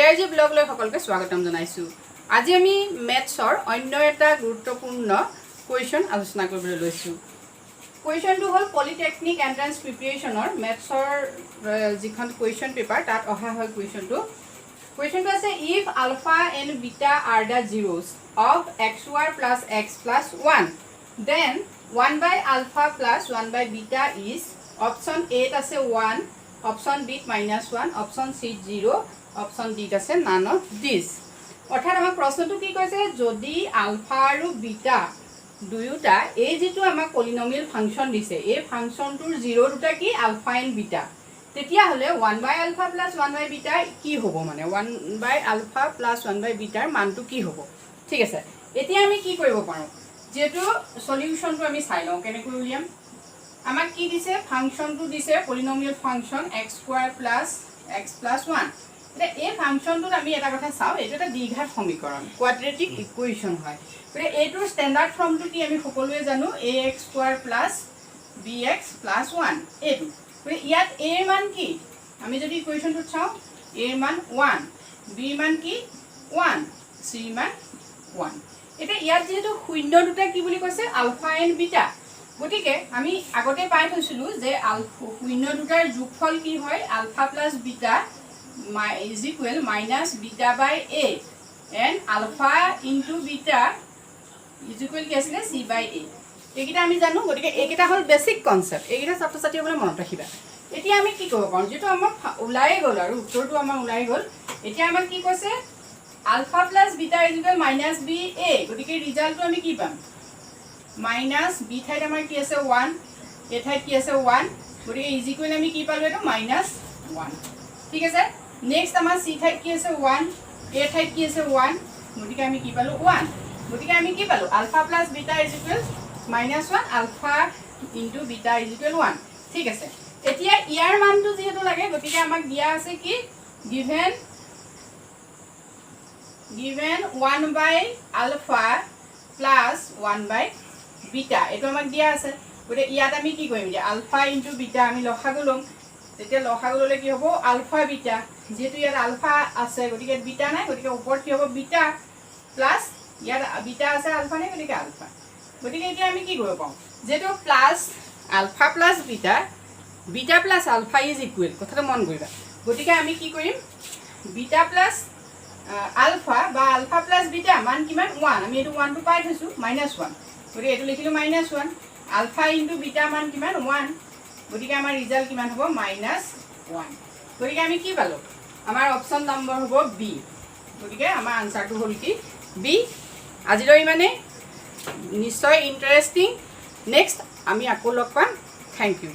ARG blog লৈ সকলকে স্বাগতম জনাইছো। আজি আমি ম্যাথছৰ অন্য এটা গুৰুত্বপূৰ্ণ কোৱেশ্চন আলোচনা কৰিবলৈ লৈছো। কোৱেশ্চনটো হ'ল পলিটেকনিক এন্ট্ৰেন্স প্ৰিপাৰেচনৰ ম্যাথছৰ যিখন কোৱেশ্চন পেপাৰ তাত অহা হয় কোৱেশ্চনটো। কোৱেশ্চনটো আছে if alpha and beta are the zeros of xy plus x plus 1 then 1 by alpha plus 1 by beta is option A আছে 1, option B -1, option C 0, option D আছে none of these. অৰ্থাৎ আমাৰ প্ৰশ্নটো কি কৈছে যদি আলফা আৰু বিটা দুয়োটা এই যেটো আমাক পলিনমিয়াল ফাংচন দিছে এই ফাংচনটোৰ 0 দুটা কি আলফা এন্ড বিটা তেতিয়া হলে 1 by alpha plus 1 by beta কি হ'ব মানে 1 by alpha plus 1 by beta ৰ মানটো কি হ'ব ঠিক আছে এতিয়া আমি কি কৰিব পাৰো যেটো সলিউশনটো আমি চাই লওঁ কেনেকৈ উলিয়াম আমাক কি দিছে ফাংচনটো দিছে পলিনমিয়াল ফাংচন x² + x + 1 এটা এই ফাংচনটোত আমি এটা কথা চাও এটা এটা দ্বিঘাত সমীকৰণ কোয়াড্ৰেটিক ইকুয়েশন হয় মানে এটোৰ স্ট্যান্ডাৰ্ড ফৰ্মটো কি আমি সকলোৱে জানো ax² + bx + 1 এটো মানে ইয়াত a এর মান কি আমি যদি ইকুয়েশনটো চাও a এর মান 1 b এর মান কি 1 c এর মান 1 এটা ইয়াত যেহেতু শূন্য দুটা কি বুলি কৈছে আলফা এন্ড বিটা গটিকে আমি আগতে পাই থৈছিলো যে আলফা শূন্য দুটাৰ যোগফল কি হয় alpha + beta is equal minus beta by a and alpha into beta is equal কি আছে c by a এইকিটা আমি জানো গটিকে এইকিটা হল বেসিক কনসেপ্ট এইকিটা ছাত্র ছাত্ৰীসকলে মনত ৰাখিবা এতিয়া আমি কি কৰিব পাৰো যেটো আমাৰ উলাই গল আৰু উত্তৰটো আমাৰ উলাই গল এতিয়া আমাক কি কৈছে alpha + beta is equal minus b a গটিকে ৰিজাল্টটো আমি কি পাম minus b ঠাইত আমাৰ কি আছে 1 a ঠাইত কি আছে 1 গটিকে is equal আমি কি পালো এটো -1 ঠিক আছে নেক্সট আমাৰ c ঠাইত কি আছে 1 a ঠাইত কি আছে 1 গটিকে আমি কি পালো 1 গটিকে আমি কি পালো alpha + beta is equal -1 alpha into beta is equal 1 ঠিক আছে এতিয়া ইয়াৰ মানটো যেহেতু লাগে গটিকে আমাক দিয়া আছে কি given 1 by alpha plus 1 by beta এটো আমাক দিয়া আছে গটে ইয়াত আমি কি কৰিম যে alpha into beta আমি লসাগু লম তেতিয়া লসাগু ললে কি হ'ব alpha beta যেহেতু ইয়াত alpha আছে গটিকে beta নাই গটিকে ওপৰত কি হ'ব beta plus ইয়াত beta আছে alpha নাই গটিকে alpha গটিকে এতিয়া আমি কি কৰিব পাম যেটো plus alpha plus beta beta plus alpha is equal কথাটো মন কৰিবা গটিকে আমি কি কৰিম beta plus alpha বা alpha plus beta মান কিমান 1 আমি এটো 1 টো পাই থৈছো -1 গটিকে এটো লিখিলো -1 alpha into beta মান কিমান 1 গটিকে আমাৰ ৰিজাল্ট কিমান হ'ব -1 গটিকে আমি কি পালো আমাৰ অপচন নম্বৰ হ'ব বি গটিকে আমাৰ আনসাৰটো হ'ল কি বি আজিলৈ মানে নিশ্চয় ইন্টাৰেষ্টিং নেক্সট আমি আকৌ লগ পাম থ্যাংক ইউ